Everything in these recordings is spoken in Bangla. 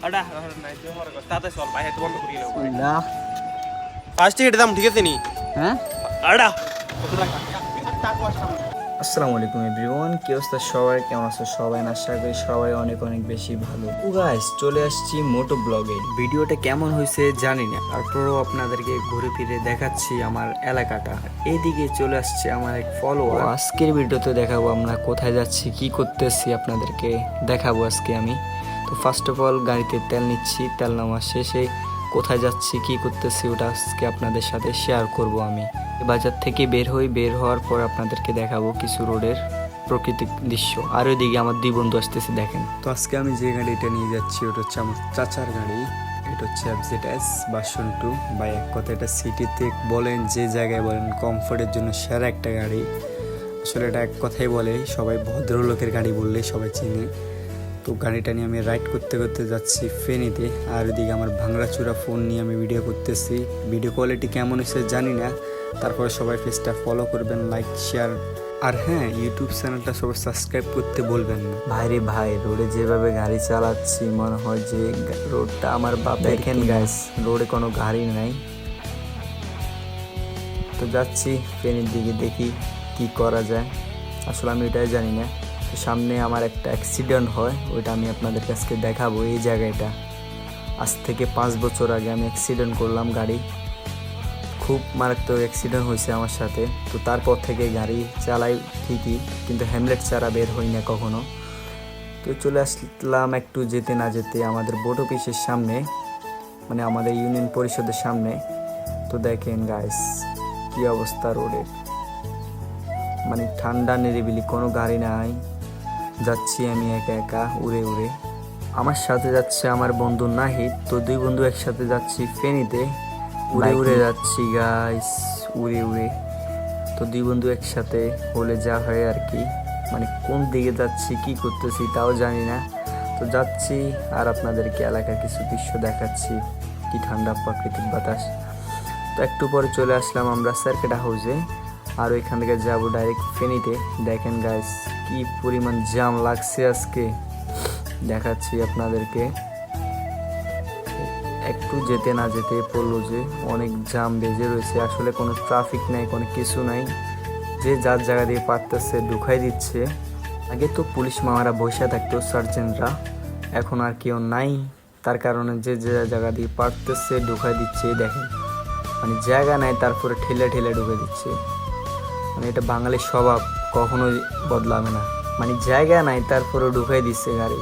আডা নাই তুই আমার তাতে চল ভাই হেড বন্ধ করিয়ে দেবো না ফার্স্টে হেড দাম ঠিক আছে নি হ্যাঁ আডা আসসালামু আলাইকুম এভরিওয়ান, কি অবস্থা সবাই, কেমন আছো সবাই? আশা করি সবাই অনেক অনেক বেশি ভালো। গাইস চলে আসছি মোটো ব্লগে। ভিডিওটা কেমন হয়েছে জানি না, তারপরেও আপনাদেরকে ঘুরে ফিরে দেখাচ্ছি আমার এলাকাটা। এইদিকে চলে আসছে আমার এক ফলোয়ার। আজকের ভিডিওতে দেখাবো আমরা কোথায় যাচ্ছি, কি করতেছি আপনাদেরকে দেখাবো আজকে আমি। তো ফার্স্ট অফ অল গাড়িতে তেল নিচ্ছি, তেল নেওয়া শেষে কোথায় যাচ্ছি কি করতেছি ওটা আজকে আপনাদের সাথে শেয়ার করব আমি। বাজার থেকে বের হই, বের হওয়ার পর আপনাদেরকে দেখাবো কিছু রোডের প্রাকৃতিক দৃশ্য। আর ওইদিকে আমার দুই বন্ধু আসতেছে দেখেন। তো আজকে আমি যে গাড়িটা নিয়ে যাচ্ছি ওটা হচ্ছে আমার চাচার গাড়ি। এটা হচ্ছে FZS ভার্সন 2 বা এক কথা এটা সিটিতে বলেন যে জায়গায় বলেন কমফোর্টের জন্য সেরা একটা গাড়ি। আসলে এটা এক কথাই বলে সবাই, ভদ্রলোকের গাড়ি বললেই সবাই চিনে। তো গাড়িটা নিয়ে আমি রাইড করতে করতে যাচ্ছি ফেনীতে। আর ওদিকে আমার ভাঙড়াচুরা ফোন নিয়ে আমি ভিডিও করতেছি। ভিডিও কোয়ালিটি কেমন হয়েছে জানি না, তারপরে সবাই পেজটা ফলো করবেন, লাইক শেয়ার, আর হ্যাঁ ইউটিউব চ্যানেলটা সবাই সাবস্ক্রাইব করতে বলবেন না। ভাইরে ভাই, রোডে যেভাবে গাড়ি চালাচ্ছি মনে হয় যে রোডটা আমার বাপ। দেখেন গাইস, রোডে কোনো গাড়ি নাই। তো যাচ্ছি ফেনীর দিকে, দেখি কি করা যায়। আসলে আমি এটাই জানি না। তো সামনে আমার একটা অ্যাক্সিডেন্ট হয়, ওইটা আমি আপনাদের কাছে দেখাবো। এই জায়গাটা আজ থেকে 5 বছর আগে আমি অ্যাক্সিডেন্ট করলাম গাড়ি, খুব মারাত্মক অ্যাক্সিডেন্ট হয়েছে আমার সাথে। তো তারপর থেকে গাড়ি চালাই ঠিকই, কিন্তু হেলমেট ছাড়া বের হই না কখনো। তো চলে আসলাম একটু যেতে না যেতে আমাদের বোট অফিসের সামনে, মানে আমাদের ইউনিয়ন পরিষদের সামনে। তো দেখেন গাইস কি অবস্থা রোডের, মানে ঠান্ডা নিরিবিলি, কোনো গাড়ি নাই। যাচ্ছি আমি একা একা উড়ে উড়ে। আমার সাথে যাচ্ছে আমার বন্ধু নাহিদ। তো দুই বন্ধু একসাথে যাচ্ছি ফেনীতে, উড়ে উড়ে যাচ্ছি গাইস, উড়ে উড়ে। তো দুই বন্ধু একসাথে হলে যা হয় আর কি, মানে কোন দিকে যাচ্ছি কি করতেছি তাও জানি না। তো যাচ্ছি আর আপনাদেরকে এলাকার কিছু দৃশ্য দেখাচ্ছি, কি ঠান্ডা প্রাকৃতিক বাতাস। তো একটু পরে চলে আসলাম আমরা সার্কিট হাউসে, আর ওইখান থেকে যাবো ডাইরেক্ট ফেনীতে। দেখেন গাইস কি পরিমাণ জ্যাম লাগছে আজকে, দেখাচ্ছি আপনাদেরকে। একটু যেতে না যেতে পড়লো যে অনেক জ্যাম বেজে রয়েছে। আসলে কোনো ট্রাফিক নাই, কোনো কিছু নাই, যে যার জায়গা দিয়ে পারতেছে ঢুকাই দিচ্ছে। আগে তো পুলিশ মামারা বসে থাকতো, সার্জেন্টরা, এখন আর কেউ নাই। তার কারণে যে যে জায়গা দিয়ে পারতেছে ঢুকাই দিচ্ছে। দেখেন মানে জায়গা নাই তারপরে ঠেলে ঠেলে ঢুকে দিচ্ছে। মানে এটা বাঙালির স্বভাব, কখনোই বদলাবে না। মানে জায়গা নাই তারপরে ঢুকাই দিচ্ছে গাড়ি।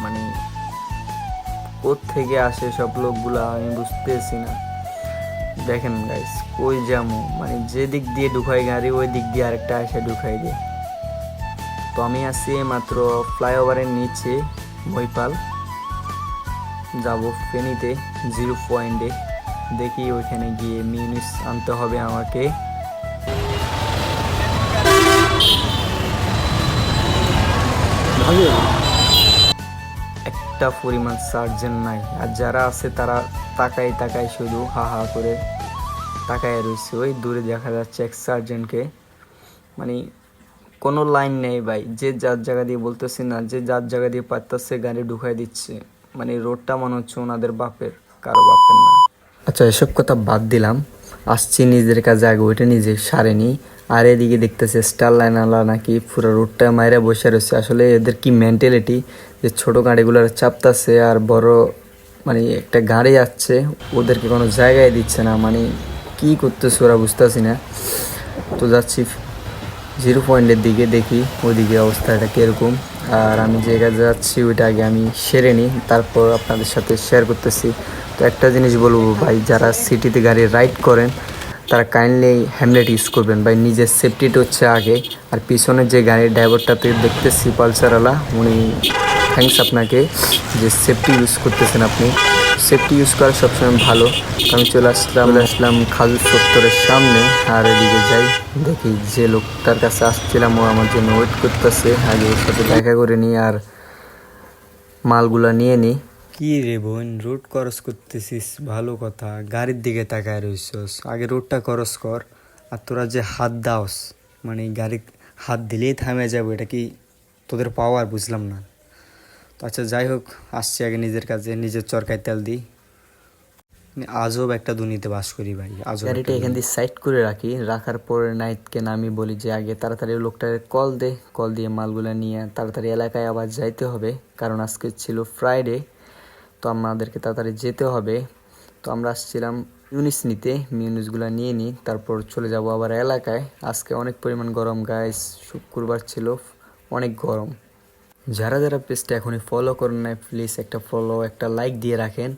মানে থেকে আসে সব লোকগুলা আমি বুঝতেছি না। দেখেন গাইস কই যামু, মানে যে দিক দিয়ে ঢুকাই গাড়ি ওই দিক দিয়ে আরেকটা এসে ঢুকাই দিয়ে। তো আমি আছি মাত্র ফ্লাইওভারের নিচে মহিপাল, যাব ফেনীতে 0 পয়েন্টে। দেখি ওইখানে গিয়ে মিনিস আনতে হবে আমাকে। একটা পরিমাণ সার্জেন্ট নাই, আর যারা আছে তারা তাকাই তাকাই শুধু হা হা করে তাকায় রয়েছে। ওই দূরে দেখা যাচ্ছে এক সার্জেন্টকে, মানে কোনো লাইন নেই ভাই, যে যার জায়গা দিয়ে বলতেছে না, যে যার জায়গা দিয়ে পারতেছে গাড়ি ঢুকাই দিচ্ছে। মানে রোডটা মনে হচ্ছে ওনাদের বাপের, কারো বাপের না। আচ্ছা এসব কথা বাদ দিলাম, আসছি নিজের কাজে, আগে ওইটা নিজে সারেনি। আর এদিকে দেখতেছে স্টার লাইন আলা নাকি পুরো রোডটা মাইরা বসে রয়েছে। আসলে এদের কি মেন্টালিটি যে ছোট গাড়িগুলোর চাপতাছে, আর বড় মানে একটা গাড়ি যাচ্ছে ওদেরকে কোনো জায়গায় দিচ্ছে না। মানে কি করতেছে ওরা বুঝতেছি না। তো যাচ্ছি 0 পয়েন্টের দিকে, দেখি ওইদিকে অবস্থাটা কীরকম। আর আমি যে কাজে যাচ্ছি ওইটা আগে আমি সেরে নিই, তারপর আপনাদের সাথে শেয়ার করতেছি। তো একটা জিনিস বলবো ভাই, যারা সিটিতে গাড়ি রাইড করেন তারা কাইন্ডলি হেলমেট ইউজ করবেন ভাই, নিজের সেফটিটা হচ্ছে আগে। আর পিছনের যে গাড়ির ড্রাইভারটাতে দেখতেছি পালসারওয়ালা, উনি থ্যাঙ্কস আপনাকে যে সেফটি ইউজ করতেছেন আপনি। সেফটি ইউজ করা সবসময় ভালো। আমি চলে আসলাম খাজুর চত্বরের সামনে। আর এদিকে যাই, দেখি যে লোকটার কাছে আসছিলাম ও আমার জন্য ওয়েট করতেছে, আগে ওর সাথে দেখা করে নিই আর মালগুলা নিয়ে নিই। কি রে বোন, রোড ক্রস করতেছিস ভালো কথা, গাড়ির দিকে তাকায় রইছস, আগে রোডটা ক্রস কর। আর তোরা যে হাত দাওস, মানে গাড়ি হাত দিলেই থামে যাবো, এটা কি তোদের পাওয়ার? বুঝলাম না। তো আচ্ছা যাই হোক, আসছি আগে নিজের কাজে, নিজের চরকায় তেল দিই। আজব একটা দুনিয়াতে বাস করি ভাই, আজব। গাড়িটা এখান দিয়ে সাইড করে রাখি, রাখার পরে নাইটকে আমি বলি যে আগে তাড়াতাড়ি লোকটাকে কল দে, কল দিয়ে মালগুলো নিয়ে তাড়াতাড়ি এলাকায় আবার যাইতে হবে, কারণ আজকে ছিল ফ্রাইডে, তো আমাদেরকে তাড়াতাড়ি যেতে হবে। তো আমরা আসছিলাম মিউনিস নিতে, মিউনিসগুলো নিয়ে নিই, তারপর চলে যাব আবার এলাকায়। আজকে অনেক পরিমাণ গরম গাইস, শুক্রবার ছিল, অনেক গরম। যারা যারা পেজটা এখনই ফলো করেন নাই, প্লিজ একটা ফলো, একটা লাইক দিয়ে রাখেন,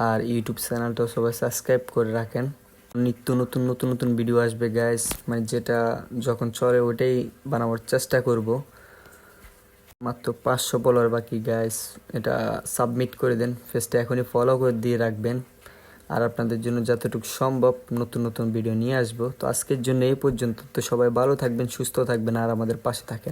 আর ইউটিউব চ্যানেলটাও সবাই সাবস্ক্রাইব করে রাখেন। নিত্য নতুন নতুন নতুন ভিডিও আসবে গাইস, মানে যেটা যখন চলে ওটাই বানাবার চেষ্টা করব। মাত্র 500 ফলোয়ার বাকি গাইস, এটা সাবমিট করে দেন, পেজটা এখনই ফলো করে দিয়ে রাখবেন। আর আপনাদের জন্য যতটুকু সম্ভব নতুন নতুন ভিডিও নিয়ে আসবো। তো আজকের জন্য এই পর্যন্ত। তো সবাই ভালো থাকবেন, সুস্থ থাকবেন, আর আমাদের পাশে থাকেন।